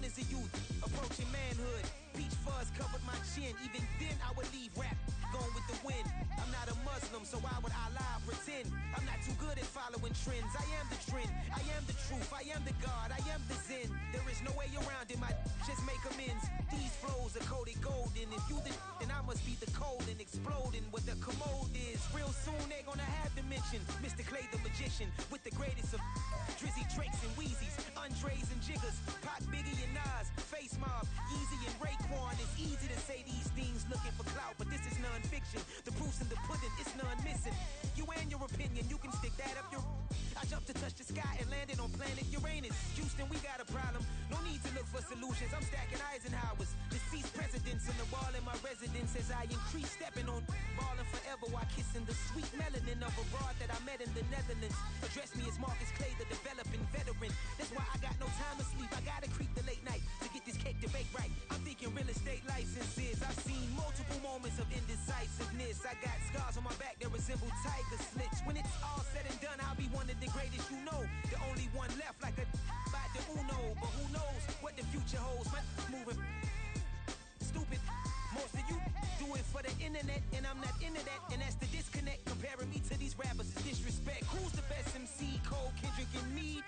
known as a youth, approaching manhood. Peach fuzz covered my chin. Even then I would leave rap, going with the wind. I'm not a Muslim, so why would I lie or pretend? I'm not too good at following trends. I am the trend, I am the truth, I am the God, I am the Zen. There is no way around it, my just make amends. These flows are coated golden. If you the then I must be the cold and exploding what the commode is. Real soon they gonna have to mention Mr. Clay the magician with the greatest of Drizzy, Drakes and Wheezies, Andres and Jiggers, Pac, Biggie and Nas, Face Mob, Yeezy and Raekwon. It's easy to say these things looking for clout, but this is non-fiction. The proof's in the pudding, it's none missing. You and your opinion, you can stick that up your... I jumped to touch the sky and landed on planet Uranus. Houston, we got a problem. No need to look for solutions. I'm stacking Eisenhowers. Deceased presidents in the wall in my residence as I increase stepping on ballin' forever while kissing the sweet melanin of a broad that I met in the Netherlands. Address me as Marcus Clay, the developing veteran. That's why I got no time to sleep. I gotta creep the late night to get this cake to bake right. I'm thinking real estate licenses. I've seen multiple moments of indecisiveness. I got scars on my back that resemble tiger slits. When it's all said and done, I'll be one of the greatest you know. The only one left like a by the Uno. But who knows what the future holds. My moving stupid. Most of you do it for the internet, and I'm not into that. And that's the disconnect. Comparing me to these rappers is disrespect. Who's the best MC? Cole, Kendrick, and me?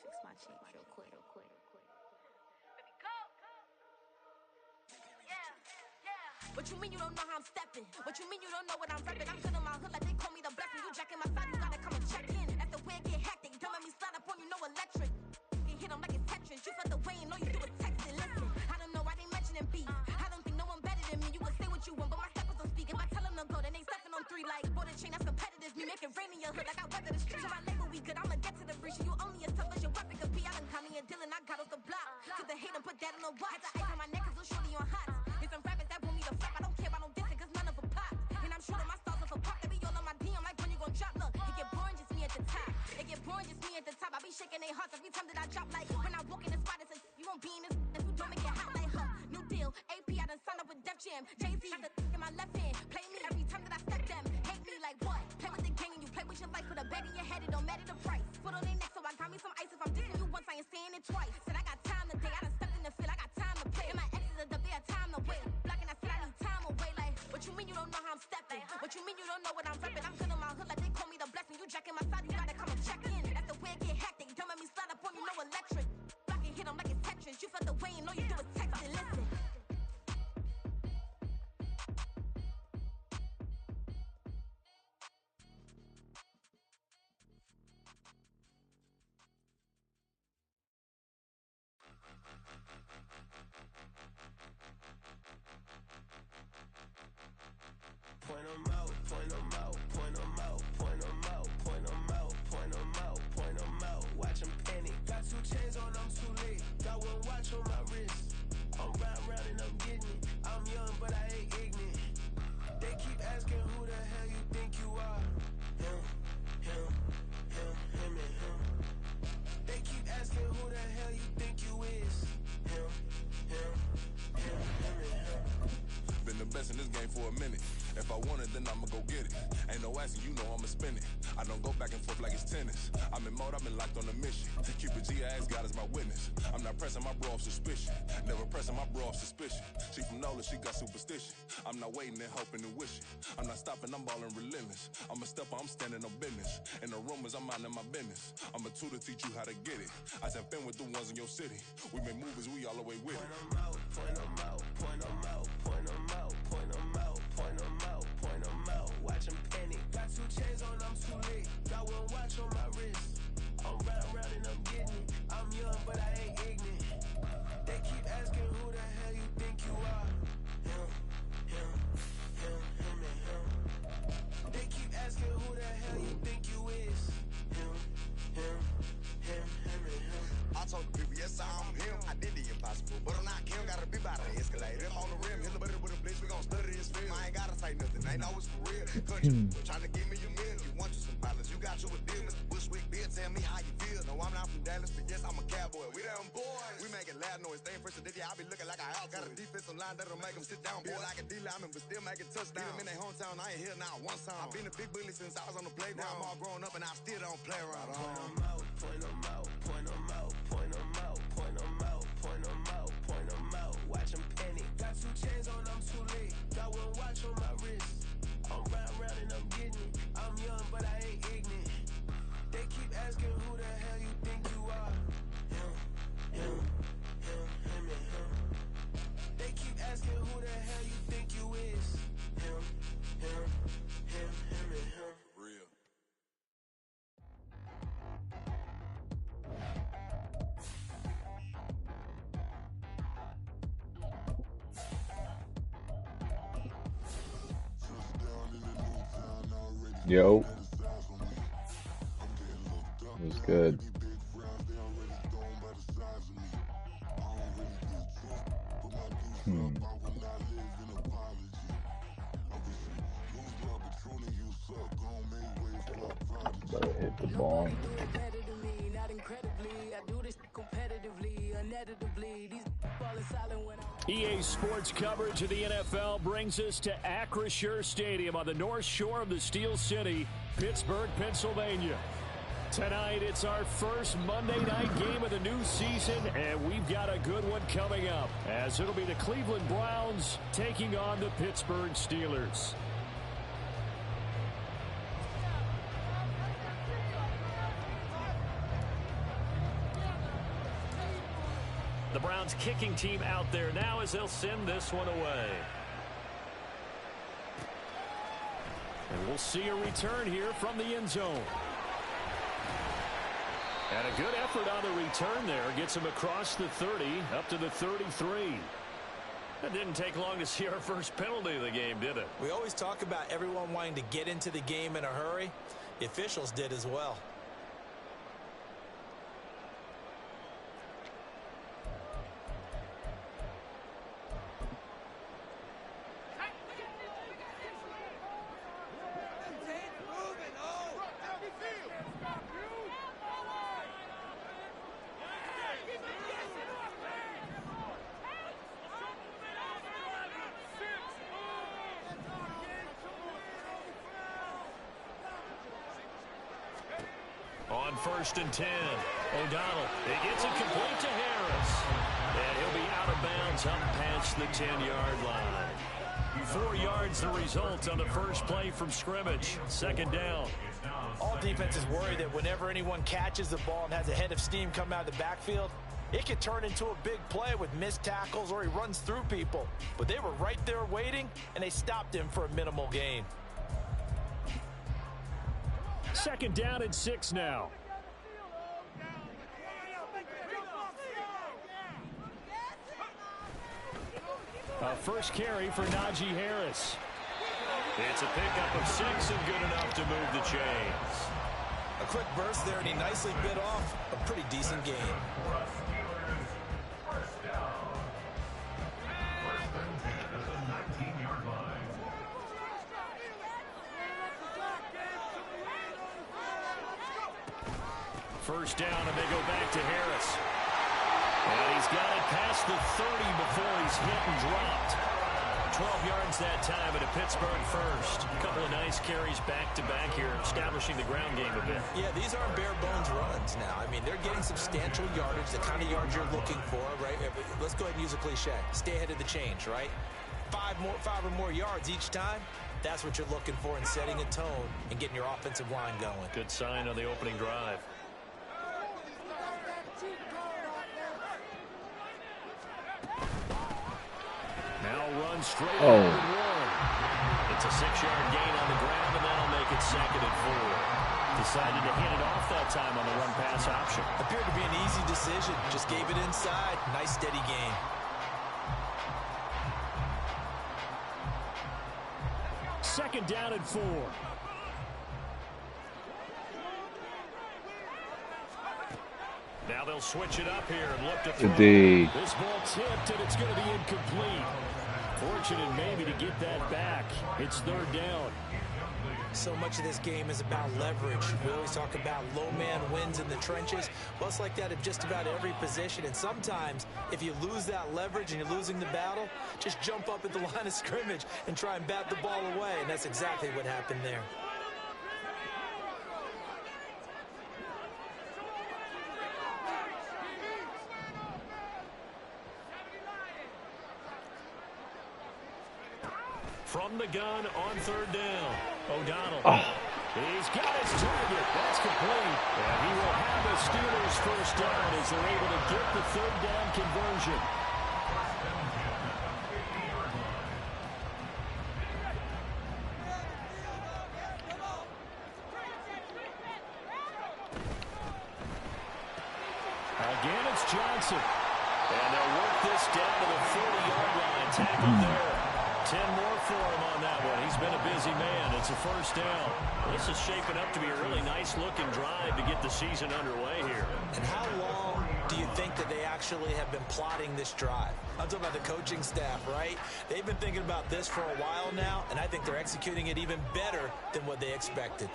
Fix my cheek real quick. Baby, go. Yeah. What you mean you don't know how I'm stepping? What you mean you don't know what I'm repping? I'm good in my hood like they call me the blessing. You jacking my side, you gotta come and check in. That's the way it get hectic. Don't let me slide up on you, no electric. You hit them like it's Tetris. You felt the way and know you do it texting. Listen, I don't know why they mentioning beef. I don't think no one better than me. You can say what you want, but my steppers don't speak. If I tell them to go, then they stepping on 3 like border chain. That's competitive. Me make it rain in your hood like I weather the street. So my label we good. I'ma get to the reach. You only as tough as your weapon could be. I done Connie and Dylan. I got off the block. Cause they hate and put that on the watch. The ice on my neck is little shorty on hot. There's some rappers that want me to flap. I don't care about no dissing cause none of them pop. And I'm shooting my stars off a pop. They be all on my DM like when you gon' drop. Look, it get boring just me at the top. It get boring just me at the top. I be shaking their hearts every time that I drop. Like when I walk in the spot, it's a you won't be in this. If you don't make it hot like her. New deal. AP, I done signed up with Def Jam. Jay-Z got the in my left hand. Play me every time that I step them. Hate me like what? Play with the gang and you play with your life. Put a bag in your head, it don't matter the price. Foot on their neck, so I got me some ice. If I'm dissing you once, I ain't saying it twice. Said I got time today, I done stepped in the field, I got time to play. And my exes are up, they had time to wait. Blocking, I said I need time away. Like, what you mean you don't know how I'm stepping? What you mean you don't know what I'm repping? I'm good in my hood like they call me the blessing. You jacking my side, you gotta come and check in. That's the way it get hectic. Don't let me slide up on you, no electric. Blocking, hit them like it's Tetris. You felt the way and know you do it texting. Listen. Point 'em out, point 'em out, point 'em out, point 'em out, point 'em out, point 'em out, point 'em out. Watch 'em panic. Got 2 chains on, I'm too late. Got 1 watch on my wrist. I'm round and I'm getting it. I'm young, but I ain't ignorant. They keep asking who the hell you think you are. Him, and him. They keep asking who the hell you think you is. Him, and him. Been the best in this game for a minute. If I want it, then I'ma go get it. Ain't no asking, you know I'ma spin it. I don't go back and forth like it's tennis. I'm in mode, I've been locked on a mission. Keep it G, I ask God as my witness. I'm not pressing my bro off suspicion. Never pressing my bro off suspicion. She from Nola, she got superstition. I'm not waiting and hoping and wishing. I'm not stopping, I'm ballin' relentless. I'm a stepper, I'm standing on business. In the rumors, I'm out in my business. I'm a tutor, teach you how to get it. I said, been with the ones in your city. We make movies, we all the way with it. Point 'em out, point 'em out, point 'em out, point 'em out, point 'em out, point 'em out, point 'em out. Watch 'em panic. Got 2 chains on, I'm too late. Got 1 watch on my wrist. I'm round and I'm getting it. I'm young, but I ain't ignorant. They keep asking who the hell you think you are. Him, and him. They keep asking who the hell you think you is. Him, and him. I told the people, yes, I'm him. I did the impossible, but I'm not Kim. Gotta be by the escalator. On the rim, hit the butter with a blitz. We gon' study this I know it's for real. Trying to give me your meal. You want you some violence. You got you a deal, Mr. Bushwick Bill. Tell me how you feel. No, I'm not from Dallas, but yes, I'm a cowboy. We them boys. We making loud noise. Staying first to I be looking like a out. Got a defensive line that'll make them sit down. Boy, like a D-lineman, but still making touchdowns. Beat them in their hometown. I ain't here now one time. I've been a big bully since I was on the playground. Now I'm all grown up and I still don't play around. Point them out, point them out, point them out, point them out, point them out, point them out, point them out. Watch them panic. Got 2 chains on, I'm too late. Got 1 watch on my wrist. I'm round and I'm getting it. I'm young, but I ain't ignorant. They keep asking who the hell you think you are. Him, and him. They keep asking who the hell you think you is. Him, and him. Real. Yo. It was good. Better hit the ball. EA Sports coverage of the NFL brings us to Acrisure Stadium on the north shore of the Steel City, Pittsburgh, Pennsylvania. Tonight, it's our first Monday night game of the new season, and we've got a good one coming up, as it'll be the Cleveland Browns taking on the Pittsburgh Steelers. The Browns kicking team out there now as they'll send this one away. And we'll see a return here from the end zone. And a good effort on the return there. Gets him across the 30, up to the 33. It didn't take long to see our first penalty of the game, did it? We always talk about everyone wanting to get into the game in a hurry. The officials did as well. On 1st and 10, O'Donnell. He gets it complete to Harris. And he'll be out of bounds up past the 10-yard line. 4 yards the result on the first play from scrimmage. 2nd down. All defenses worry that whenever anyone catches the ball and has a head of steam come out of the backfield, it could turn into a big play with missed tackles or he runs through people. But they were right there waiting, and they stopped him for a minimal gain. 2nd down and 6 now. A first carry for Najee Harris. It's a pickup of 6 and good enough to move the chains. A quick burst there, and he nicely bit off a pretty decent gain. First down, and they go back to Harris. And he's got it past the 30 before he's hit and dropped. 12 yards that time at a Pittsburgh first. A couple of nice carries back-to-back here, establishing the ground game a bit. Yeah, these aren't bare-bones runs now. I mean, they're getting substantial yardage, the kind of yards you're looking for, right? Let's go ahead and use a cliche. Stay ahead of the change, right? 5 or more yards each time. That's what you're looking for in setting a tone and getting your offensive line going. Good sign on the opening drive. Now run straight over one. It's a 6-yard gain on the ground, and that'll make it 2nd and 4. Decided to hand it off that time on the run-pass option. Appeared to be an easy decision. Just gave it inside. Nice, steady gain. Second down and 4. Now they'll switch it up here and look to throw. This ball tipped, and it's going to be incomplete. fortunate maybe to get that back. It's third down. So much of this game is about leverage. We always talk about low man wins in the trenches. Well, it's like that at just about every position. And sometimes, if you lose that leverage and you're losing the battle, just jump up at the line of scrimmage and try and bat the ball away. And that's exactly what happened there. From the gun on third down, O'Donnell. He's got his target. That's complete. And he will have the Steelers first down as they're able to get the third down conversion. Again, it's Johnson. And they'll work this down to the 40-yard line. Tackled there. 10 more for him on that one. He's been a busy man. It's a first down. This is shaping up to be a really nice-looking drive to get the season underway here. And how long do you think that they actually have been plotting this drive? I'm talking about the coaching staff, right? They've been thinking about this for a while now, and I think they're executing it even better than what they expected.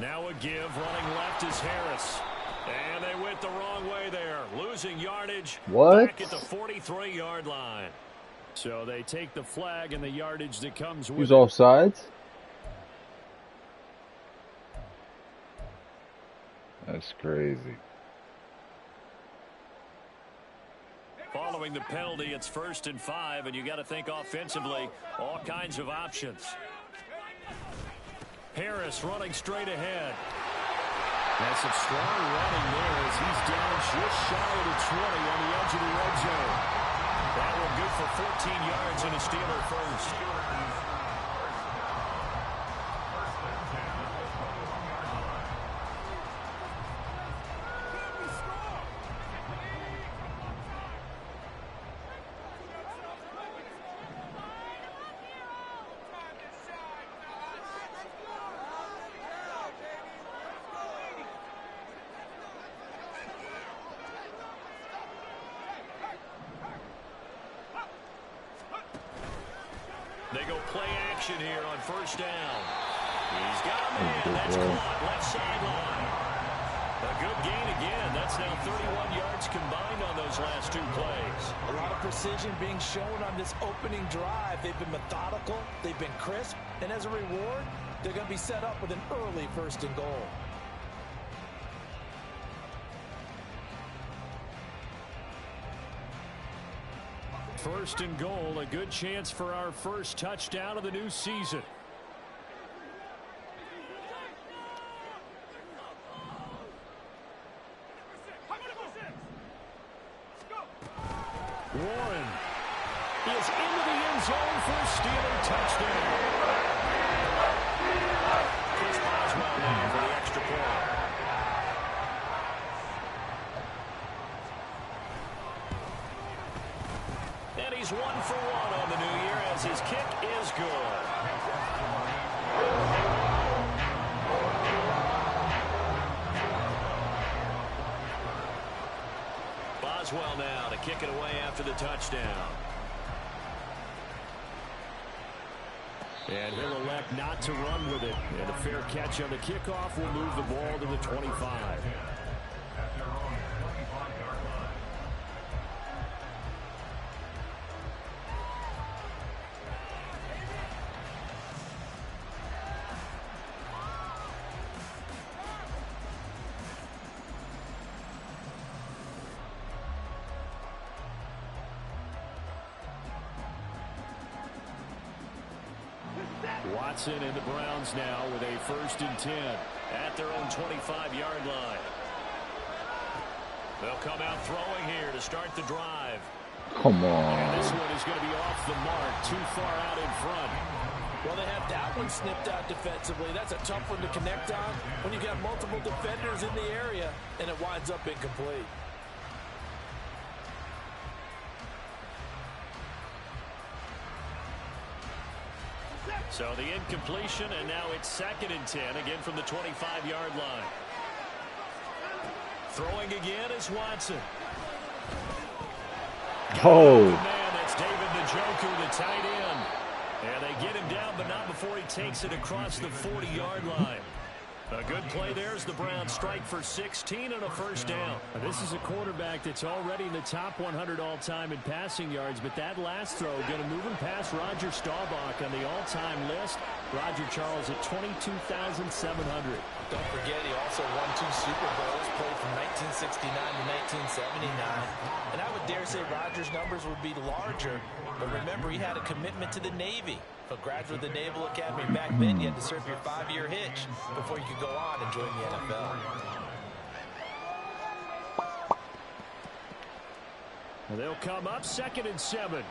Now a give, running left is Harris. And they went the wrong way there. Losing yardage back at the 43-yard line. So they take the flag and the yardage that comes with Who's offsides? That's crazy. Following the penalty, it's 1st and 5, and you got to think offensively, all kinds of options. Harris running straight ahead. That's some strong running there as he's down just shy of the 20 on the edge of the red zone. That one good for 14 yards and a Steeler first. They go play action here on first down. He's got a man. That's caught left sideline. A good gain again. That's now 31 yards combined on those last two plays. A lot of precision being shown on this opening drive. They've been methodical. They've been crisp. And as a reward, they're going to be set up with an early 1st and goal. First and goal, a good chance for our first touchdown of the new season. Warren is into the end zone for a Steeler touchdown. Chris Boswell now for the extra point. And he's 1 for 1 on the new year as his kick is good. Boswell now to kick it away after the touchdown. And he'll elect not to run with it. And a fair catch on the kickoff will move the ball to the 25. Watson and the Browns now with a 1st and 10 at their own 25-yard line. They'll come out throwing here to start the drive. Come on. And this one is going to be off the mark, too far out in front. Well, they have that one snipped out defensively. That's a tough one to connect on when you got multiple defenders in the area and it winds up incomplete. So the incompletion, and now it's 2nd and 10, again from the 25-yard line. Throwing again is Watson. Oh. Man, that's David Njoku, the tight end. And they get him down, but not before he takes it across the 40-yard line. A good play there as the Browns strike for 16 and a first down. This is a quarterback that's already in the top 100 all-time in passing yards, but that last throw going to move him past Roger Staubach on the all-time list. Roger Charles at 22,700. Don't forget, he also won 2 Super Bowls, played from 1969 to 1979. And I would dare say Roger's numbers would be larger, but remember, he had a commitment to the Navy. A graduate of the Naval Academy back then, you had to serve your 5-year hitch before you could go on and join the NFL. They'll come up 2nd and 7.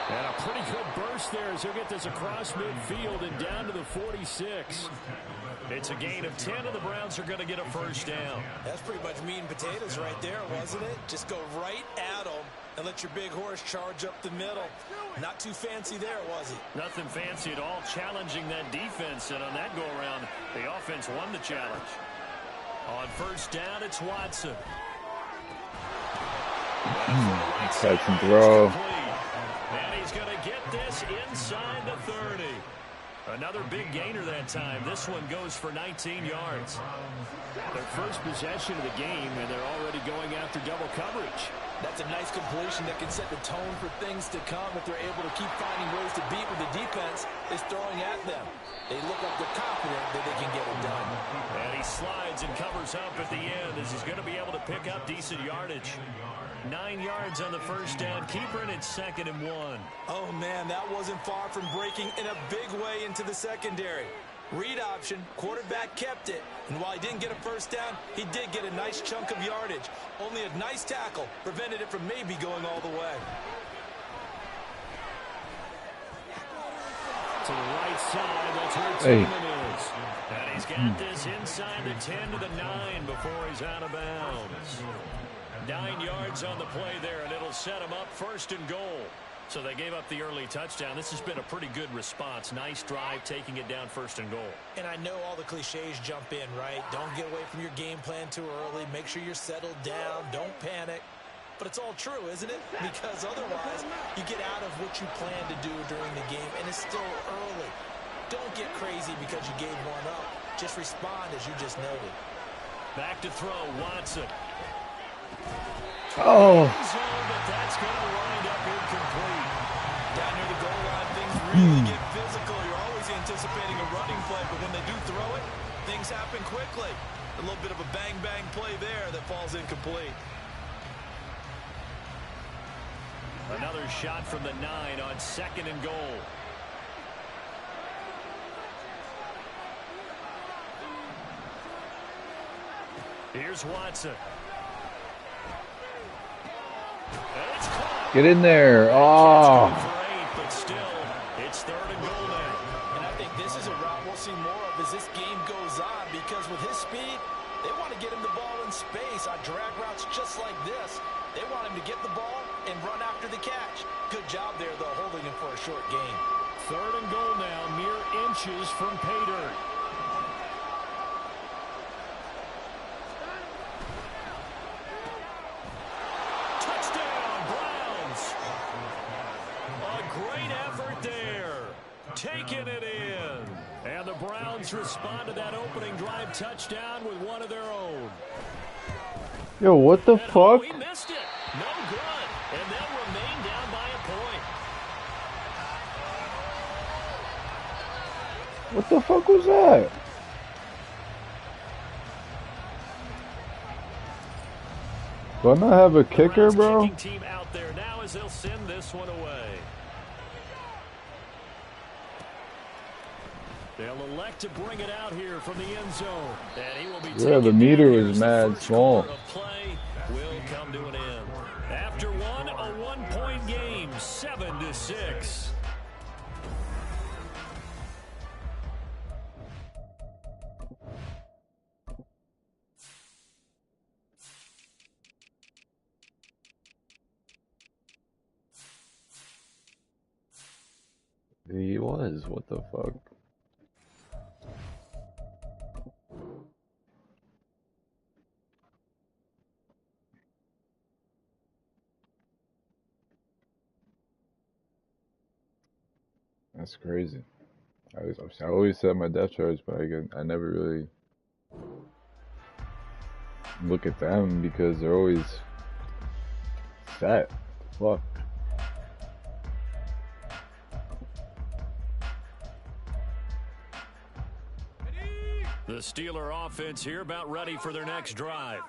And a pretty good burst there as he'll get this across midfield and down to the 46. It's a gain of 10, and the Browns are going to get a first down. That's pretty much meat and potatoes right there, wasn't it? Just go right at them and let your big horse charge up the middle. Not too fancy there, was it? Nothing fancy at all, challenging that defense, and on that go-around, the offense won the challenge. On first down, it's Watson. Catch and throw. And he's going to get this inside the 30. Another big gainer that time. This one goes for 19 yards. Their first possession of the game, and they're already going after double coverage. That's a nice completion that can set the tone for things to come if they're able to keep finding ways to beat what the defense is throwing at them. They look like they're confident that they can get it done. And he slides and covers up at the end as he's going to be able to pick up decent yardage. 9 yards on the first down. Keeper, and it's 2nd and 1. Oh, man, that wasn't far from breaking in a big way into the secondary. Read option, quarterback kept it, and while he didn't get a first down, he did get a nice chunk of yardage. Only a nice tackle prevented it from maybe going all the way. To the right side, that's where Tillman is. And he's got this inside the 10 to the 9 before he's out of bounds. 9 yards on the play there, and it'll set him up 1st and goal. So they gave up the early touchdown. This has been a pretty good response. Nice drive, taking it down 1st and goal. And I know all the cliches jump in, right? Don't get away from your game plan too early. Make sure you're settled down. Don't panic. But it's all true, isn't it? Because otherwise, you get out of what you plan to do during the game, and it's still early. Don't get crazy because you gave one up. Just respond as you just noted. Back to throw, Watson. Oh. But that's going to wind up incomplete. Down near the goal line, things really get physical. You're always anticipating a running play, but when they do throw it, things happen quickly. A little bit of a bang-bang play there that falls incomplete. Another shot from the 9 on 2nd and goal. Here's Watson. Get in there. Oh. But still, it's 3rd and goal now. And I think this is a route we'll see more of as this game goes on, because with his speed, they want to get him the ball in space on drag routes just like this. They want him to get the ball and run after the catch. Good job there, though, holding him for a short gain. 3rd and goal now, mere inches from pay dirt. Touchdown, Browns. A great effort there. Taking it in. And the Browns respond to that opening drive touchdown with one of their own. Yo, what the fuck? We missed it. No good. And they'll remain down by a point. What the fuck was that? Do I not have a kicker, bro? Kicking team out there now as they'll send this one away. They'll elect to bring it out here from the end zone. And he will be Yeah, the meter was mad first small. quarter of play will come to an end. After one, a one-point game, 7-6. was. What the fuck? That's crazy. I always set my depth charts, but I never really look at them because they're always set. Fuck. The Steeler offense here about ready for their next drive.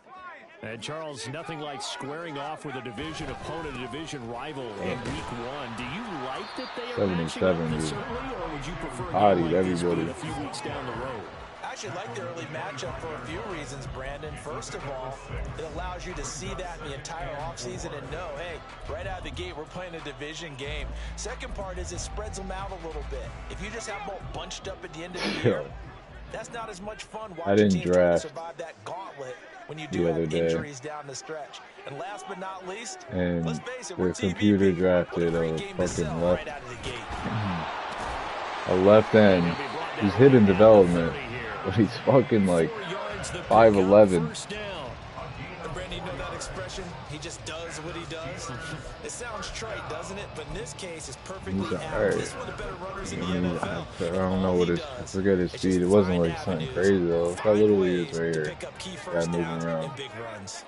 And Charles, nothing like squaring off with a division opponent, a division rival in week 1. Do you like that they are matching up this early, or would you prefer a game like this a few weeks down the road? I actually like the early matchup for a few reasons, Brandon. First of all, it allows you to see that in the entire offseason and know, hey, right out of the gate, we're playing a division game. Second part is it spreads them out a little bit. If you just have them all bunched up at the end of the year, that's not as much fun watching teams try to survive that gauntlet when you do have injuries down the stretch. And last but not least, let's face it, we're the computer drafted a fucking left, a left end. He's hidden development, but he's fucking like 5'11". Brandon, you know that expression? He just does what he does. It sounds trite, doesn't it? But in this case, it's perfectly apt. He's one of the better runners in the NFL. I don't know what his, I forget his speed. It wasn't like something crazy though. That literally is right here. Guy moving around. Big runs.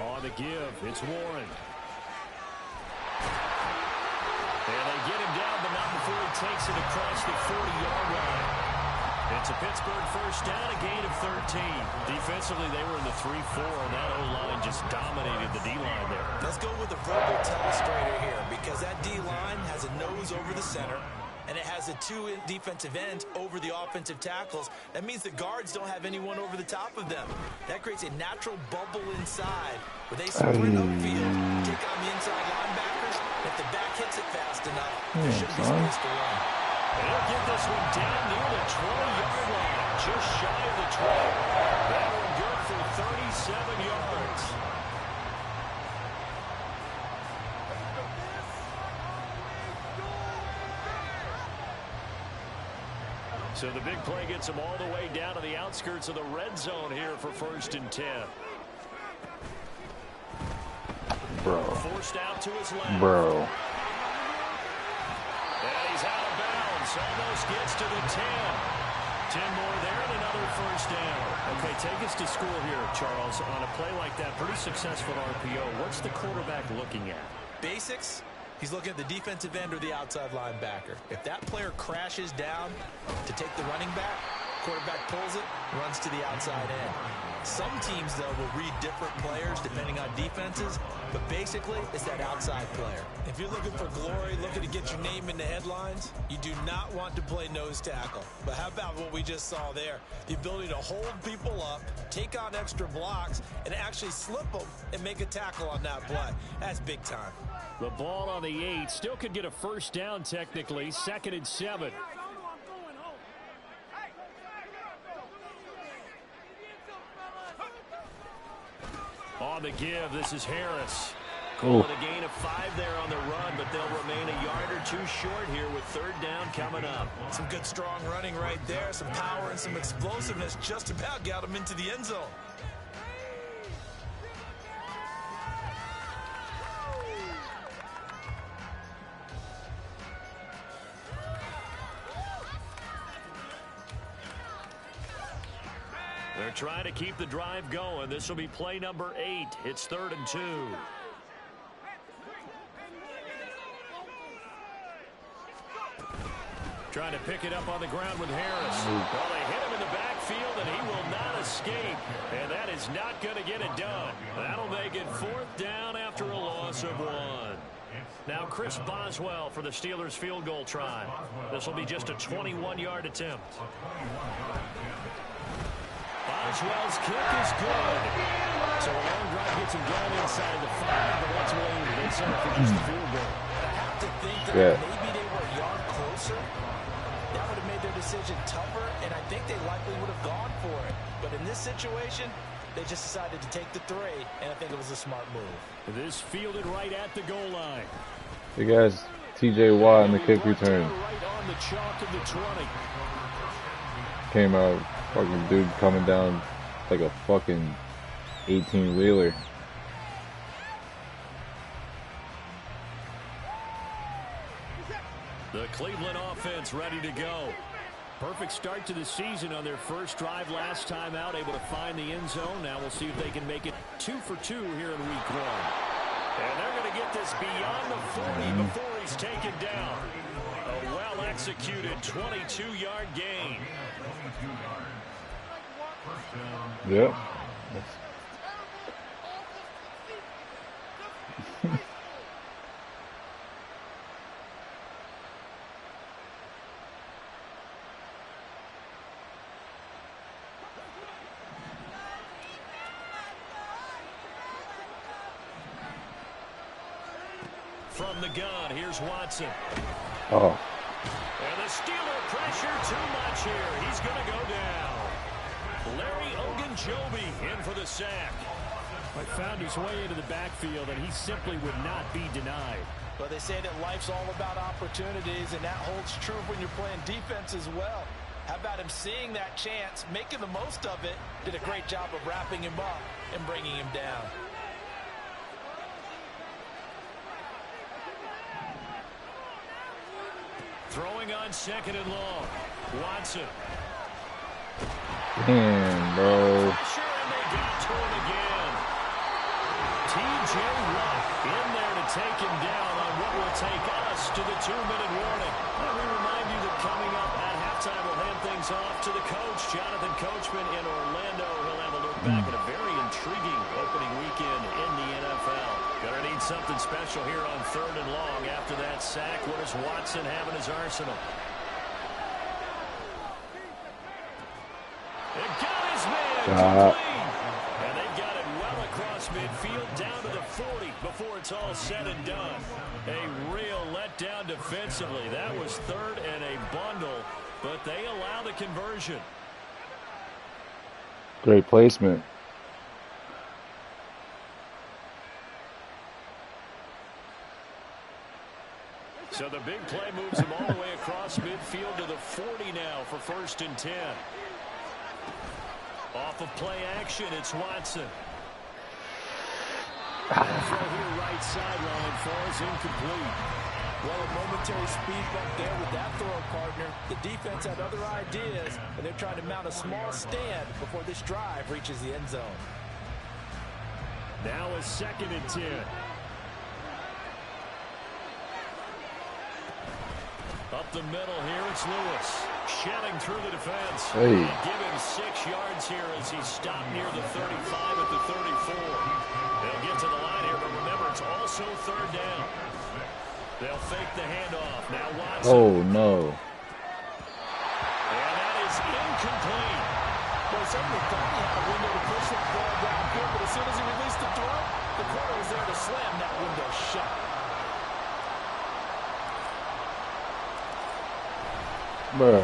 On the give, it's Warren. And they get him down, but not before he takes it across the 40-yard line. It's a Pittsburgh first down, a gain of 13. Defensively, they were in the 3-4, and that O-line just dominated the D-line there. Let's go with a verbal telestrator here, because that D-line has a nose over the center, and it has a 2 defensive ends over the offensive tackles. That means the guards don't have anyone over the top of them. That creates a natural bubble inside where they sprint upfield, take on the inside linebackers. If the back hits it fast enough, there should be space to run. And he'll get this one down near the 20-yard line, just shy of the 20. That one good for 37 yards. So the big play gets him all the way down to the outskirts of the red zone here for 1st and 10. Bro. Forced out to his left. Bro. And he's out of bounds. Almost gets to the 10. 10 more there and another first down. Okay, take us to school here, Charles. On a play like that, pretty successful RPO. What's the quarterback looking at? Basics. He's looking at the defensive end or the outside linebacker. If that player crashes down to take the running back, quarterback pulls it, runs to the outside end. Some teams, though, will read different players depending on defenses, but basically it's that outside player. If you're looking for glory, looking to get your name in the headlines, you do not want to play nose tackle. But how about what we just saw there? The ability to hold people up, take on extra blocks, and actually slip them and make a tackle on that play. That's big time. The ball on the 8. Still could get a first down technically. 2nd and 7. On the give, this is Harris. Calling a gain of 5 there on the run, but they'll remain a yard or 2 short here with 3rd down coming up. Some good strong running right there. Some power and some explosiveness just about got him into the end zone. They're trying to keep the drive going. This will be play number 8. It's 3rd and 2. Trying to pick it up on the ground with Harris. Well, they hit him in the backfield, and he will not escape. And that is not going to get it done. That'll make it 4th down after a loss of 1. Now Chris Boswell for the Steelers field goal try. This will be just a 21-yard attempt. Boswell's kick is good. So a long drive gets him down inside the 5, but that's waiting. They settle for just the field goal. I have to think that maybe they were a yard closer. That would have made their decision tougher, and I think they likely would have gone for it. But in this situation, they just decided to take the 3, and I think it was a smart move. This fielded right at the goal line. Hey guys, TJ Watt in the kick return. Right on the chalk of the 20. Came out, fucking dude coming down like a fucking 18-wheeler. The Cleveland offense ready to go. Perfect start to the season on their first drive last time out, able to find the end zone. Now we'll see if they can make it 2 for 2 here in week 1. And they're going to get this beyond the 40 before he's taken down. A well-executed 22-yard gain. Yep. From the gun, here's Watson. Oh. And the Steeler pressure too much here. He's going to go down. Larry Ogunjobi in for the sack. He found his way into the backfield, and he simply would not be denied. Well, they say that life's all about opportunities, and that holds true when you're playing defense as well. How about him seeing that chance, making the most of it, did a great job of wrapping him up and bringing him down. Throwing on 2nd and long. Watson. Damn, bro. Pressure, and they got to him again. T.J. Watt in there to take him down on what will take us to the 2-minute warning. And we remind you that coming up at halftime, we'll hand things off to the coach, Jonathan Coachman in Orlando. He'll have a look back at a very intriguing opening weekend in the NFL. Gonna need something special here on 3rd and long after that sack. What does Watson have in his arsenal? It got his man complete. And they've got it well across midfield down to the 40 before it's all said and done. A real letdown defensively. That was 3rd and a bundle, but they allow the conversion. Great placement. So the big play moves him all the way across midfield to the 40 now for 1st and 10. Off of play action, it's Watson. Throw here right sideline falls incomplete. Well, a momentary speed bump there with that throw partner. The defense had other ideas, and they're trying to mount a small stand before this drive reaches the end zone. Now a 2nd and 10. Up the middle here, it's Lewis. Shedding through the defense. Hey. Give him 6 yards here as he stopped near the 35 at the 34. They'll get to the line here, but remember, it's also 3rd down. They'll fake the handoff. Now Watson. Oh, no. And that is incomplete. Well, certainly thought he had a window to push that ball downfield, but as soon as he released the throw, the corner was there to slam that window shut. Bro.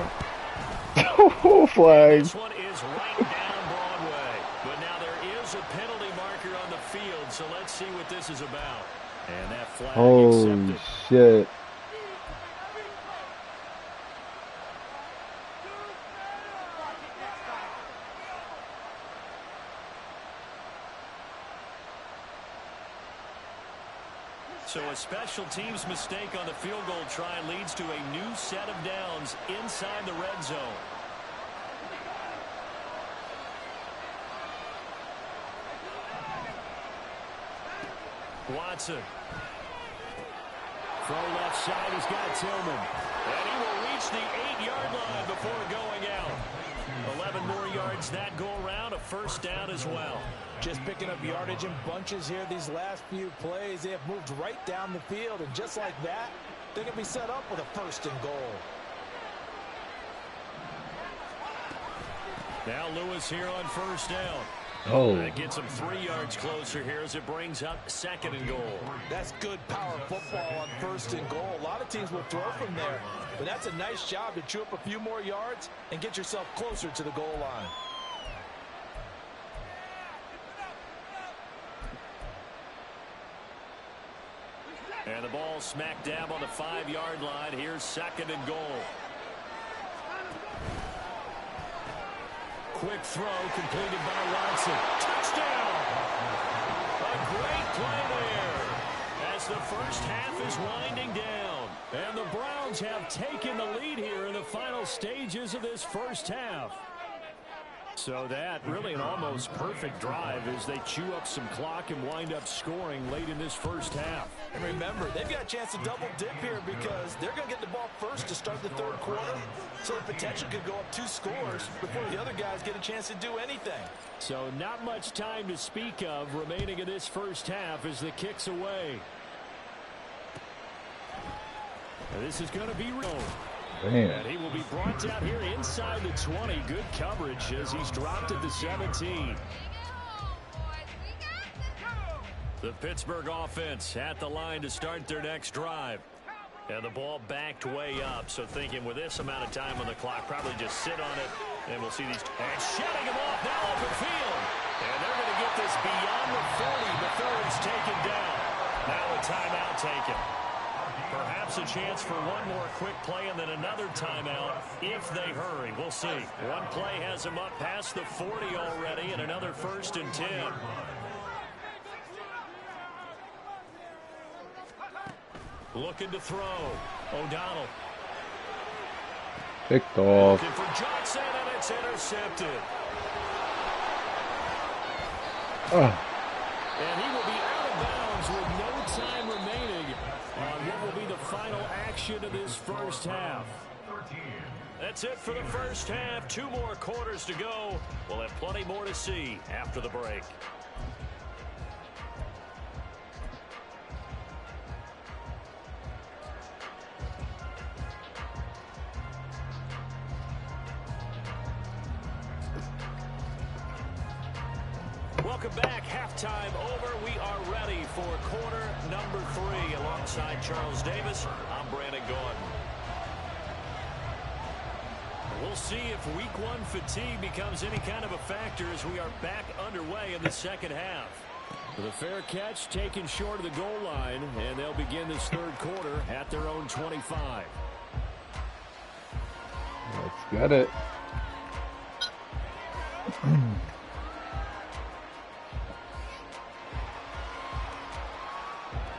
Flag. This one is right down Broadway. But now there is a penalty marker on the field, so let's see what this is about. And that flag Holy accepted. shit. So a special teams mistake on the field goal try leads to a new set of downs inside the red zone. Watson. Throw left side, he's got Tillman. And he will reach the 8-yard line before going out. 11 more yards that go around, a 1st down as well. Just picking up yardage in bunches here these last few plays. They have moved right down the field, and just like that, they're going to be set up with a 1st and goal. Now Lewis here on 1st down. Oh. That gets him 3 yards closer here as it brings up 2nd and goal. That's good power football on 1st and goal. A lot of teams will throw from there, But that's a nice job to chew up a few more yards and get yourself closer to the goal line. And the ball smack dab on the 5-yard line. Here's 2nd and goal. Quick throw completed by Watson. Touchdown! A great play there as the first half is winding down. And the Browns have taken the lead here in the final stages of this first half. So that really an almost perfect drive as they chew up some clock and wind up scoring late in this first half. And remember, they've got a chance to double dip here because they're going to get the ball first to start the 3rd quarter. So the potential could go up 2 scores before the other guys get a chance to do anything. So not much time to speak of remaining in this first half as the kick's away. And this is going to be real. And he will be brought down here inside the 20. Good coverage as he's dropped at the 17. The Pittsburgh offense at the line to start their next drive. And the ball backed way up. So thinking with this amount of time on the clock, probably just sit on it. And we'll see these. And shutting him off now open field. And they're going to get this beyond the 40 before it's taken down. Now a timeout taken. Perhaps a chance for one more quick play and then another timeout if they hurry. We'll see. One play has them up past the 40 already and another 1st and 10. Looking to throw. O'Donnell. Picked off. Looking for Johnson and it's intercepted. And he will be out of bounds with no time remaining on what will be the final action of this first half. That's it for the first half. 2 more quarters to go. We'll have plenty more to see after the break. Welcome back. Halftime over. We are ready for quarter number 3. Alongside Charles Davis, I'm Brandon Gordon. We'll see if week 1 fatigue becomes any kind of a factor as we are back underway in the second half. The fair catch taken short of the goal line, and they'll begin this 3rd quarter at their own 25. Let's get it.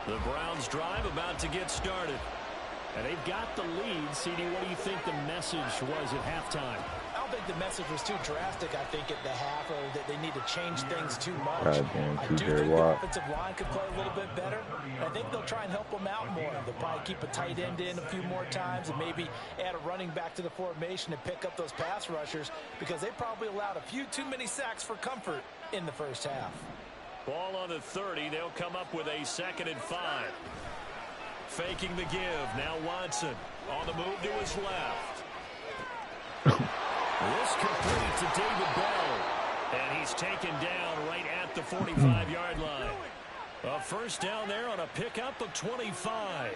The Browns drive about to get started. And they've got the lead. CD, what do you think the message was at halftime? I don't think the message was too drastic, I think, at the half, or that they need to change things too much. I do think the offensive line could play a little bit better. I think they'll try and help them out more. They'll probably keep a tight end in a few more times and maybe add a running back to the formation and pick up those pass rushers because they probably allowed a few too many sacks for comfort in the first half. Ball on the 30. They'll come up with a 2nd and 5. Faking the give. Now Watson on the move to his left. This complete to David Bell. And he's taken down right at the 45-yard line. A first down there on a pickup of 25.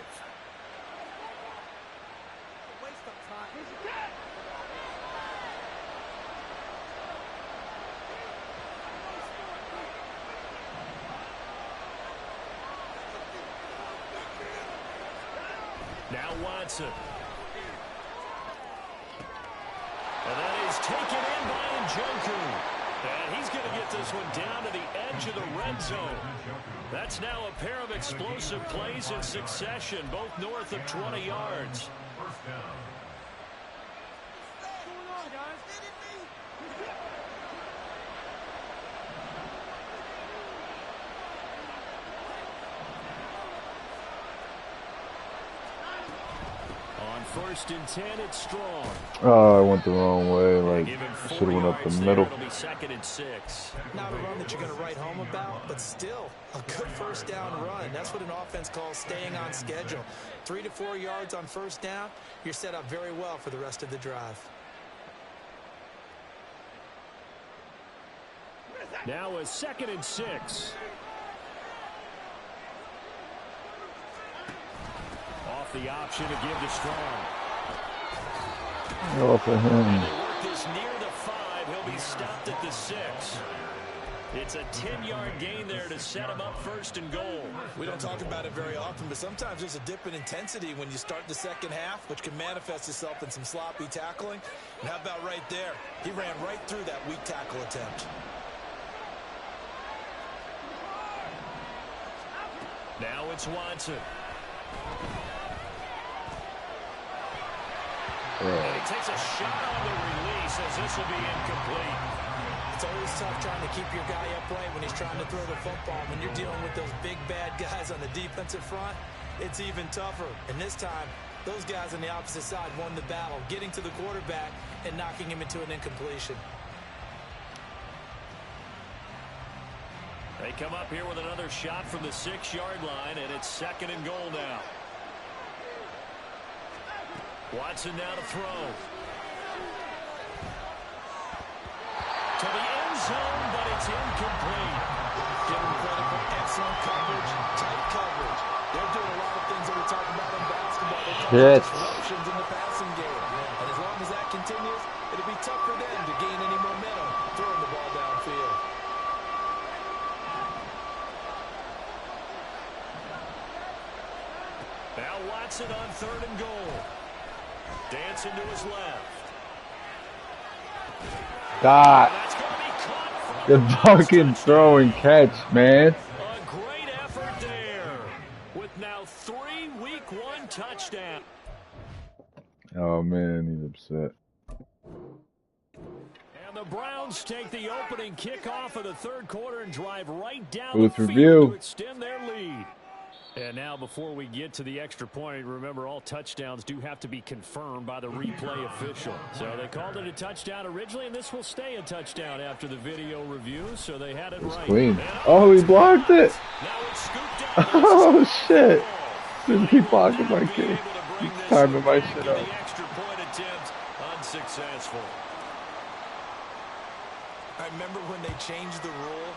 Now Watson. And that is taken in by Njoku. And he's going to get this one down to the edge of the red zone. That's now a pair of explosive plays in succession, both north of 20 yards. On 1st and 10, it's Strong. Oh, I went the wrong way. Like, should have went up the middle. It'll be 2nd and 6. Not a run that you're going to write home about, but still a good first down run. That's what an offense calls staying on schedule. 3 to 4 yards on first down. You're set up very well for the rest of the drive. Now a 2nd and 6. Off the option to give to Strong. Go for him. And they work this near the 5. He'll be stopped at the 6. It's a 10-yard gain there to set him up first and goal. We don't talk about it very often, but sometimes there's a dip in intensity when you start the second half, which can manifest itself in some sloppy tackling. And how about right there? He ran right through that weak tackle attempt. Now it's Watson. And he takes a shot on the release as this will be incomplete. It's always tough trying to keep your guy upright when he's trying to throw the football. When you're dealing with those big, bad guys on the defensive front, it's even tougher. And this time, those guys on the opposite side won the battle, getting to the quarterback and knocking him into an incompletion. They come up here with another shot from the 6-yard line, and it's second and goal now. Watson now to throw. To the end zone, but it's incomplete. Give them credit for excellent coverage, tight coverage. They're doing a lot of things that we talk about in basketball. They're disruptions in the passing game. And as long as that continues, it'll be tough for them to gain any momentum throwing the ball downfield. Now Watson on third and goal. Dancing to his left. God. Good fucking throw and catch, man. A great effort there. With now 3 week 1 touchdowns. Oh, man, he's upset. And the Browns take the opening kickoff of the third quarter and drive right down Booth the field review. to extend their lead. And now before we get to the extra point, remember all touchdowns do have to be confirmed by the replay official. So they called it a touchdown originally, and this will stay a touchdown after the video review, so they had it right. Clean. Oh, he blocked it. Oh, shit. Didn't keep blocking my kid. He's timing my shit up. The extra point attempt unsuccessful. I remember when they changed the rule.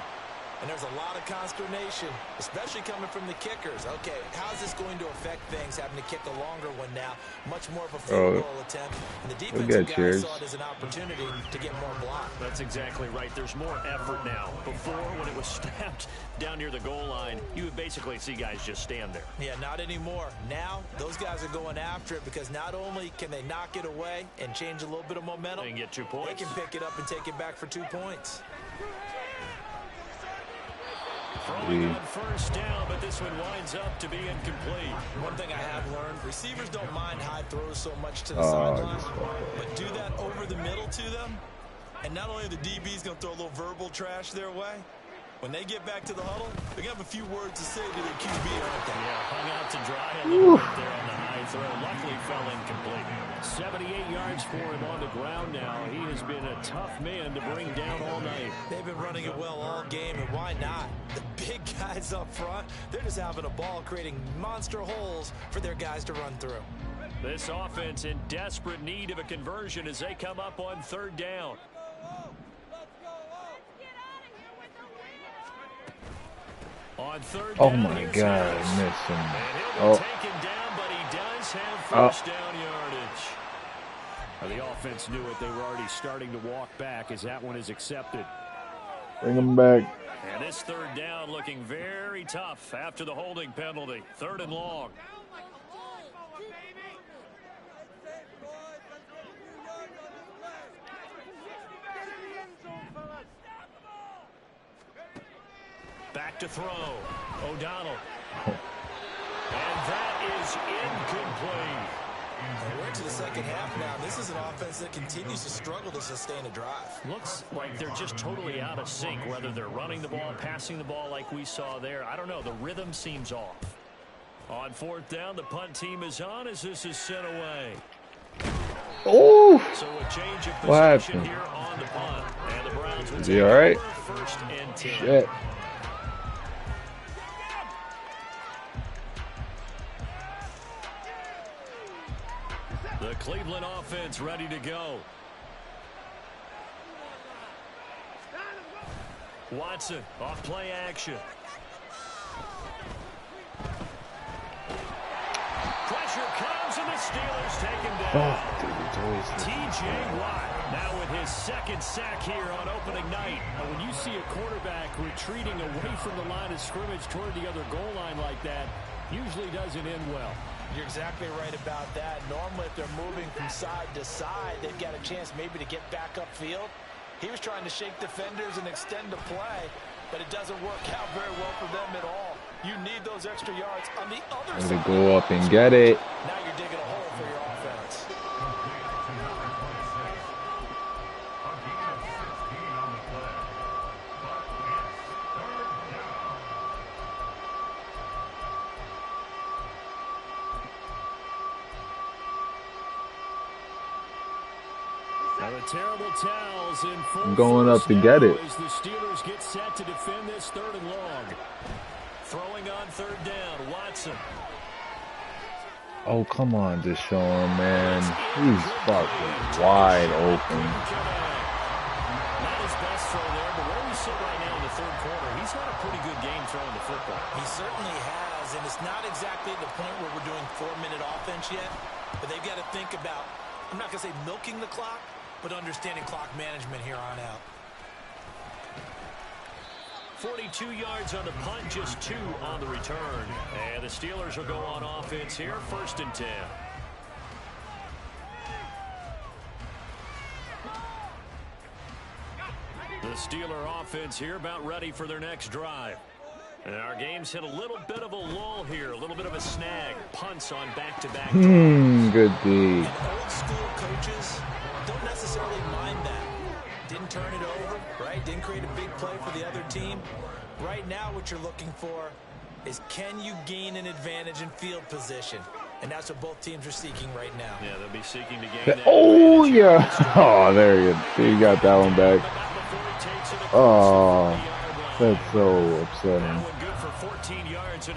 And there's a lot of consternation, especially coming from the kickers. Okay, how's this going to affect things, having to kick a longer one now? Much more of a field goal attempt. And the defensive guys saw it as an opportunity to get more block. That's exactly right. There's more effort now. Before, when it was snapped down near the goal line, you would basically see guys just stand there. Yeah, not anymore. Now, those guys are going after it because not only can they knock it away and change a little bit of momentum, they can get 2 points. They can pick it up and take it back for 2 points. Throwing on first down, but this one winds up to be incomplete. One thing I have learned, receivers don't mind high throws so much to the sideline, but do that over the middle to them, and not only are the DBs going to throw a little verbal trash their way, when they get back to the huddle, they're going to have a few words to say to their QB, aren't they? Yeah, hung out to dry a little bit there on the high throw. Luckily fell incomplete. 78 yards for him on the ground now. He has been a tough man to bring down all night. They've been running it well all game, and why not? The big guys up front, they're just having a ball, creating monster holes for their guys to run through. This offense in desperate need of a conversion as they come up on third down. On third down, oh my God, I missed him. And he'll be taken down, but he does have first down yardage. The offense knew it. They were already starting to walk back as that one is accepted. Bring him back. And this third down looking very tough after the holding penalty. Third and long. Back to throw. O'Donnell. And that is incomplete. And we're into the second half now. This is an offense that continues to struggle to sustain a drive. Looks like they're just totally out of sync, whether they're running the ball, passing the ball like we saw there. I don't know. The rhythm seems off. On fourth down, the punt team is on as this is sent away. Oh! So a change of position here on the punt. And the Browns will is he all right? First and 10. Shit. The Cleveland offense ready to go. Watson off play action. Pressure comes and the Steelers take him down. T.J. Watt now with his second sack here on opening night. Now, when you see a quarterback retreating away from the line of scrimmage toward the other goal line like that, usually doesn't end well. You're exactly right about that. Normally, if they're moving from side to side, they've got a chance maybe to get back upfield. He was trying to shake defenders and extend the play, but it doesn't work out very well for them at all. You need those extra yards on the other side. Go up and get it. Now you're digging a hole for your offense. Terrible towels in full. I'm going up to get it. As the Steelers get set to defend this 3rd and long. Throwing on 3rd down, Watson. Oh, come on, Deshaun, man. He's fucking wide open. Not his best throw there, but where we sit right now in the 3rd quarter, he's had a pretty good game throwing the football. He certainly has, and it's not exactly the point where we're doing 4-minute offense yet, but they've got to think about, I'm not going to say milking the clock, but understanding clock management here on out. 42 yards on the punt, just 2 on the return. And the Steelers will go on offense here, 1st and 10. The Steeler offense here about ready for their next drive. And our game's hit a little bit of a lull here, a little bit of a snag. Punts on back-to-back drives. Good D. Old school coaches don't necessarily mind that. Didn't turn it over, right? Didn't create a big play for the other team. Right now what you're looking for is, can you gain an advantage in field position? And that's what both teams are seeking right now. Yeah, they'll be seeking to gain that. Oh, yeah. Oh, there you go. You got that one back. Oh, that's so upsetting.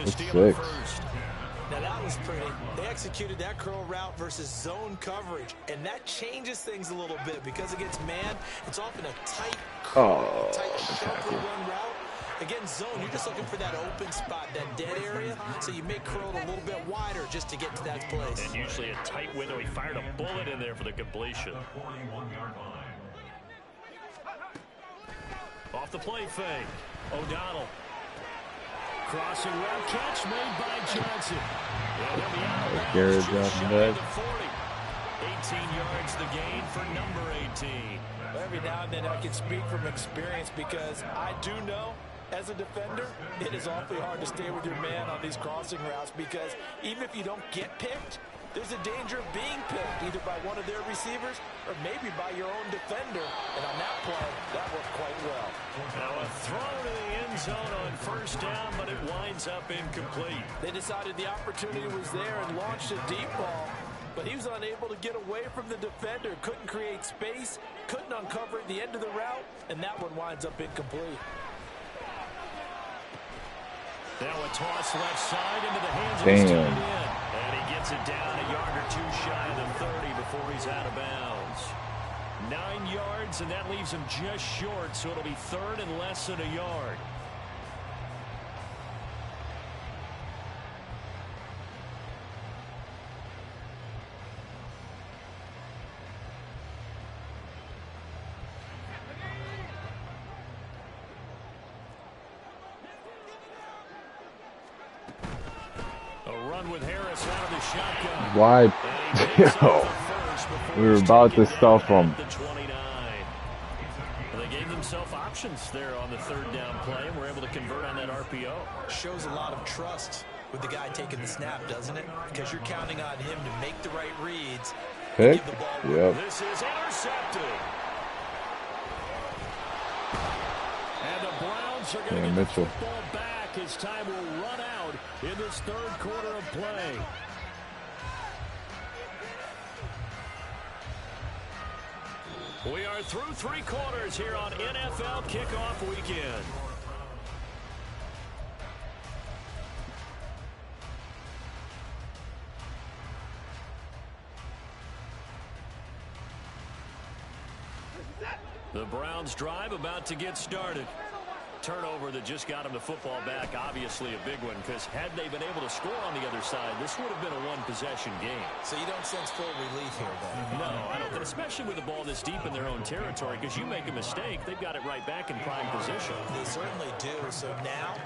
It's 6. Now that was pretty. They executed that curl route versus zone coverage, and that changes things a little bit because against man, it's often a tight, sharply run route. Against zone, you're just looking for that open spot, that dead area, so you make curl a little bit wider just to get to that place. And usually a tight window. He fired a bullet in there for the completion. Off the play fake, O'Donnell. Crossing route catch made by Johnson. Garrett Johnson back. 18 yards the gain for number 18. Every now and then I can speak from experience because I do know as a defender, it is awfully hard to stay with your man on these crossing routes because even if you don't get picked, there's a danger of being picked either by one of their receivers or maybe by your own defender. And on that play, that worked quite well. Now a throw to the end zone on 1st down, but it winds up incomplete. They decided the opportunity was there and launched a deep ball, but he was unable to get away from the defender. Couldn't create space, couldn't uncover at the end of the route, and that one winds up incomplete. Now a toss left side into the hands of his tight end. And he gets it down a yard or 2 shy of the 30 before he's out of bounds. 9 yards, and that leaves him just short, so it'll be 3rd and less than a yard. With Harris out of the shotgun. Wide. We were about to stuff him. They gave themselves options there on the 3rd down play and were able to convert on that RPO. Shows a lot of trust with the guy taking the snap, doesn't it? Because you're counting on him to make the right reads. Pick? Yep. This is intercepted. And the Browns are going to get the football back as time will run out in this 3rd quarter of play. We are through 3 quarters here on NFL Kickoff Weekend. The Browns drive about to get started. turnover that just got them the football back, obviously a big one, because had they been able to score on the other side, this would have been a one-possession game. So you don't sense full relief here, then? No, I don't. Especially with the ball this deep in their own territory, because you make a mistake, they've got it right back in prime position. They certainly do. So now,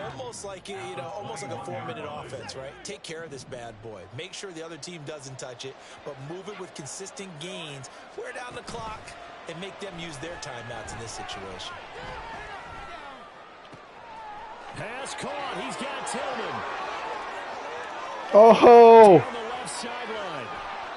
almost like a 4-minute offense, right? Take care of this bad boy. Make sure the other team doesn't touch it, but move it with consistent gains. Wear down the clock and make them use their timeouts in this situation. Pass caught. He's got Tillman. Oh! Down the left sideline.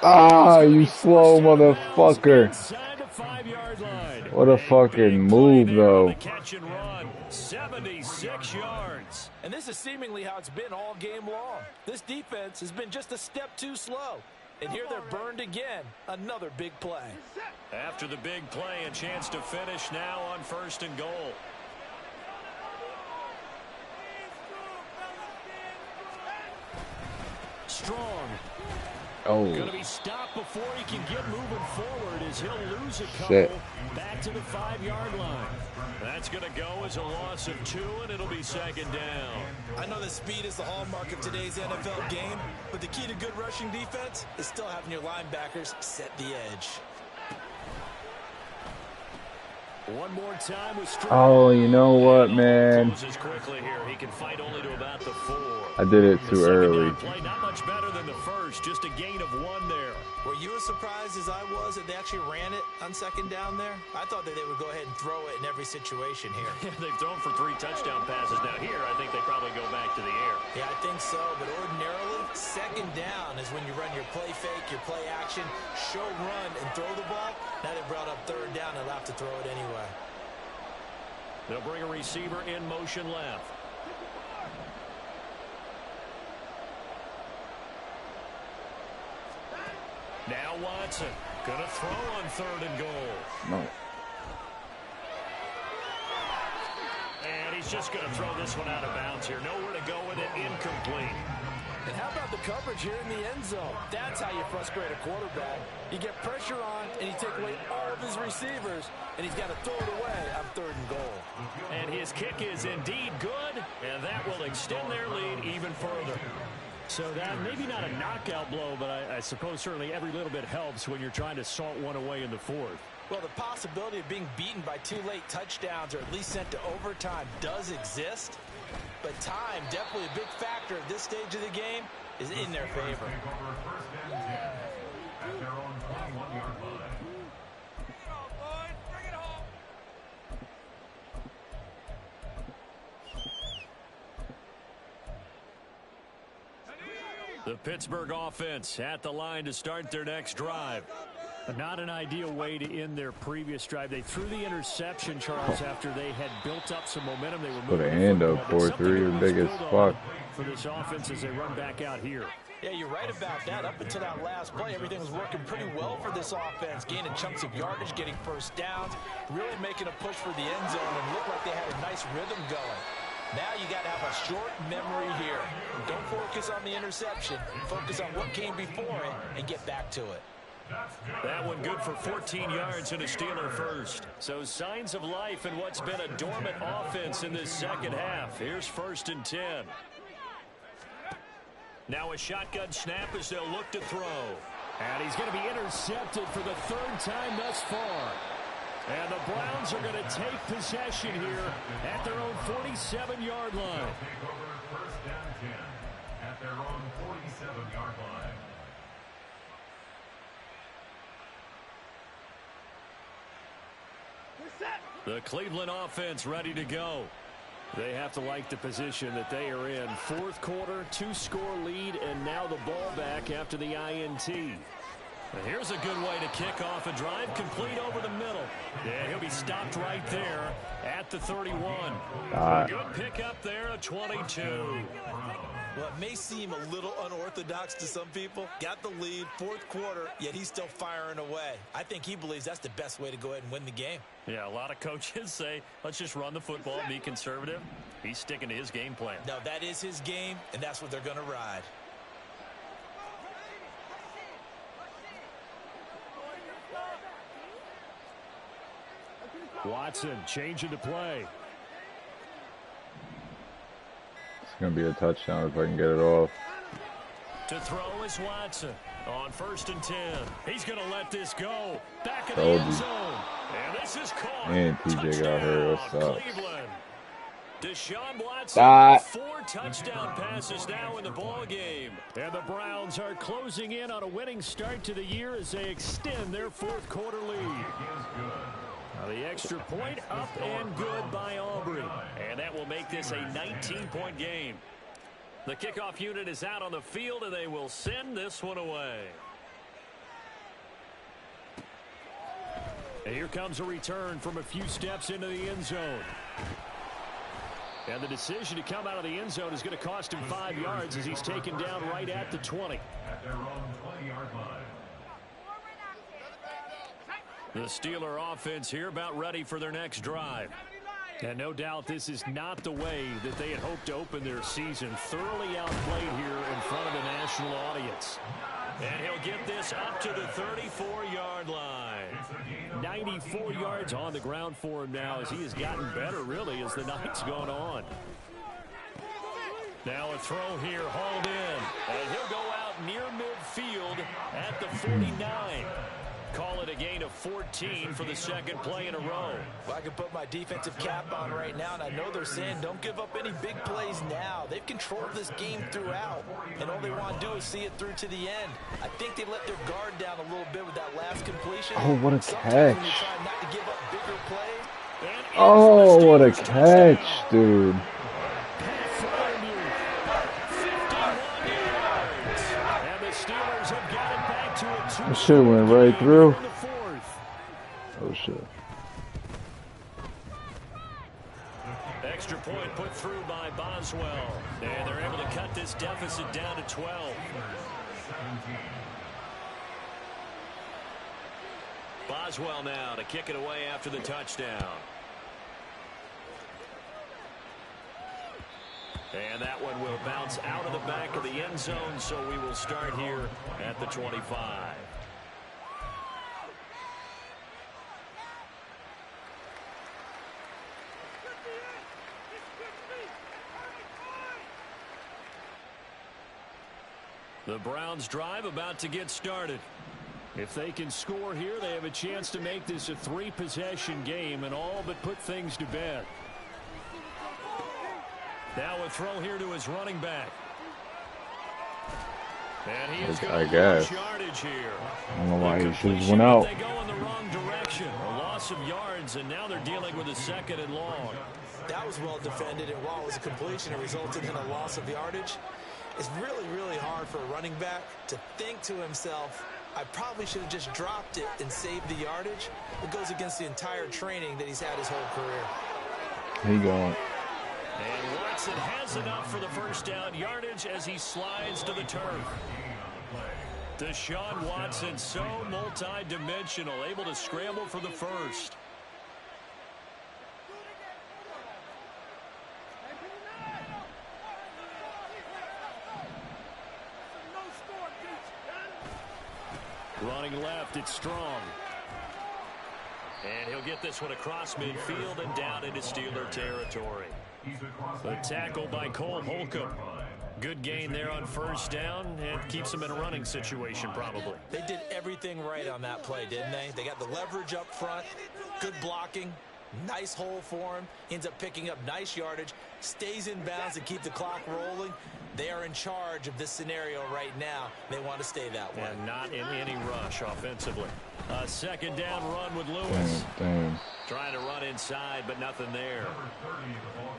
Ah, you slow motherfucker. Inside the 5-yard line. What a fucking move, though. Catch and run. 76 yards. And this is seemingly how it's been all game long. This defense has been just a step too slow. And here they're burned again. Another big play. After the big play, a chance to finish now on 1st and goal. Strong. Oh. Going to be stopped before he can get moving forward as he'll lose a couple. Shit. Back to the 5-yard line. That's going to go as a loss of 2, and it'll be 2nd down. I know that speed is the hallmark of today's NFL game, but the key to good rushing defense is still having your linebackers set the edge. One more time with Strong. Oh, you know what, man? Closes quickly here. He can fight only to about the 4. I did it too early. Play not much better than the first, just a gain of 1 there. Were you as surprised as I was that they actually ran it on 2nd down there? I thought that they would go ahead and throw it in every situation here. Yeah, they've thrown for 3 touchdown passes. Now here, I think they probably go back to the air. Yeah, I think so, but ordinarily, 2nd down is when you run your play fake, your play action, show run, and throw the ball. Now they brought up 3rd down, they'll have to throw it anyway. They'll bring a receiver in motion left. Now Watson going to throw on 3rd and goal. No. And he's just going to throw this one out of bounds here. Nowhere to go with it. Incomplete. And how about the coverage here in the end zone? That's how you frustrate a quarterback. You get pressure on, and you take away all of his receivers, and he's got to throw it away on 3rd and goal. And his kick is indeed good, and that will extend their lead even further. So that maybe not a knockout blow, but I suppose certainly every little bit helps when you're trying to salt one away in the 4th. Well, the possibility of being beaten by 2 late touchdowns or at least sent to overtime does exist. But time, definitely a big factor at this stage of the game, is in their favor. The Pittsburgh offense at the line to start their next drive. Not an ideal way to end their previous drive. They threw the interception, Charles, after they had built up some momentum. They were Put a hand up 4-3, big as fuck. For this offense as they run back out here. Yeah, you're right about that. Up until that last play, everything was working pretty well for this offense. Gaining chunks of yardage, getting 1st downs, really making a push for the end zone, and looked like they had a nice rhythm going. Now you got to have a short memory here. Don't focus on the interception. Focus on what came before it and get back to it. That one good for 14 yards and a Steeler first. So signs of life in what's been a dormant offense in this 2nd half. Here's 1st and 10. Now a shotgun snap as they'll look to throw. And he's going to be intercepted for the 3rd time thus far. And the Browns are going to take possession here at their own 47-yard line. First down 10 at their own 47-yard line. The Cleveland offense ready to go. They have to like the position that they are in. 4th quarter, 2-score lead, and now the ball back after the INT. And here's a good way to kick off a drive, complete over the middle. Yeah, he'll be stopped right there at the 31. Good pick up there at 22. Well, it may seem a little unorthodox to some people. Got the lead, 4th quarter, yet he's still firing away. I think he believes that's the best way to go ahead and win the game. Yeah, a lot of coaches say, let's just run the football and be conservative. He's sticking to his game plan. No, that is his game, and that's what they're going to ride. Watson changing to play. gonna be a touchdown if I can get it off. To throw is Watson on 1st and 10. He's going to let this go. Back in the Told end you. zone. And this is caught. And TJ got hurt. That sucks. Cleveland. Deshaun Watson, 4 touchdown passes now in the ball game. And the Browns are closing in on a winning start to the year as they extend their 4th quarter lead. Now the extra point up and good by Aubrey. And that will make this a 19-point game. The kickoff unit is out on the field, and they will send this one away. And here comes a return from a few steps into the end zone. And the decision to come out of the end zone is going to cost him 5 yards as he's taken down right at the 20. At their own 20-yard line. The Steeler offense here about ready for their next drive. And no doubt this is not the way that they had hoped to open their season. Thoroughly outplayed here in front of a national audience. And he'll get this up to the 34-yard line. 94 yards on the ground for him now as he has gotten better, really, as the night's gone on. Now a throw here, hauled in. And he'll go out near midfield at the 49. Call it a gain of 14 for the 2nd play in a row. Well, I can put my defensive cap on right now, and I know they're saying don't give up any big plays now. They've controlled this game throughout, and all they want to do is see it through to the end. I think they let their guard down a little bit with that last completion. Oh, what a Sometimes catch. when you're trying not to give up bigger plays. Oh, what a catch, dude. That shit went right through. Oh, shit. Extra point put through by Boswell. And they're able to cut this deficit down to 12. Boswell now to kick it away after the touchdown. And that one will bounce out of the back of the end zone, so we will start here at the 25. The Browns drive about to get started. If they can score here, they have a chance to make this a 3-possession game and all but put things to bed. Now a throw here to his running back. And he is going to lose yardage here. I don't know why he should have went out. They go in the wrong direction. A loss of yards, and now they're dealing with a 2nd and long. That was well defended, and while it was a completion, it resulted in a loss of yardage. It's really, really hard for a running back to think to himself, I probably should have just dropped it and saved the yardage. It goes against the entire training that he's had his whole career. Here you go. And Watson has enough for the 1st down yardage as he slides to the turf. Deshaun Watson, so multi-dimensional, able to scramble for the 1st. Running left, it's Strong. And he'll get this one across midfield and down into Steeler territory. The tackle by Cole Holcomb. Good gain there on 1st down and keeps him in a running situation probably. They did everything right on that play, didn't they? They got the leverage up front, good blocking, nice hole for him, ends up picking up nice yardage, stays in bounds to keep the clock rolling. They are in charge of this scenario right now. They want to stay that way. And not in any rush offensively. A 2nd down run with Lewis. Damn. Trying to run inside, but nothing there.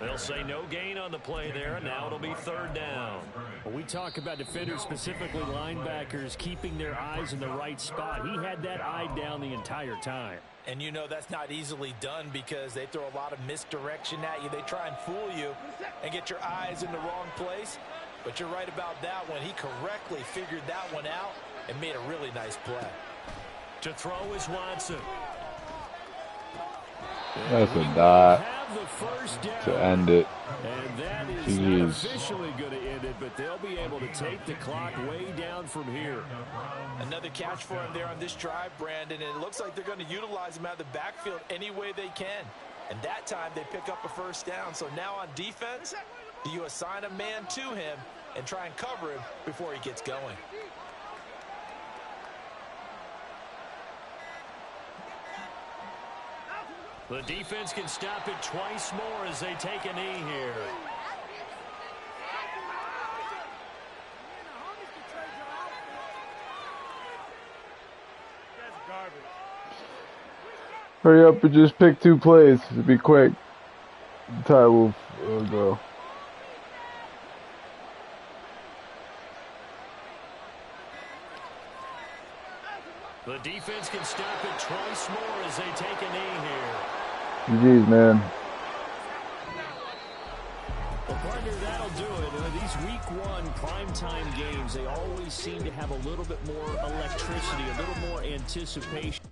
They'll say no gain on the play there, and now it'll be 3rd down. When we talk about defenders, specifically linebackers, keeping their eyes in the right spot, he had that eye down the entire time. And you know that's not easily done because they throw a lot of misdirection at you. They try and fool you and get your eyes in the wrong place. But you're right about that one. He correctly figured that one out and made a really nice play. To throw is Watson. That's a dot to end it. And that is not officially going to end it, but they'll be able to take the clock way down from here. Another catch for him there on this drive, Brandon, and it looks like they're going to utilize him out of the backfield any way they can. And that time they pick up a 1st down. So now on defense, Do you assign a man to him and try and cover him before he gets going? The defense can stop it twice more as they take a knee here. Hurry up and just pick 2 plays. It'll be quick. The tie will go. The defense can stop it twice more as they take a knee here. GG's, man. Well, partner, that'll do it. These week 1 primetime games, they always seem to have a little bit more electricity, a little more anticipation.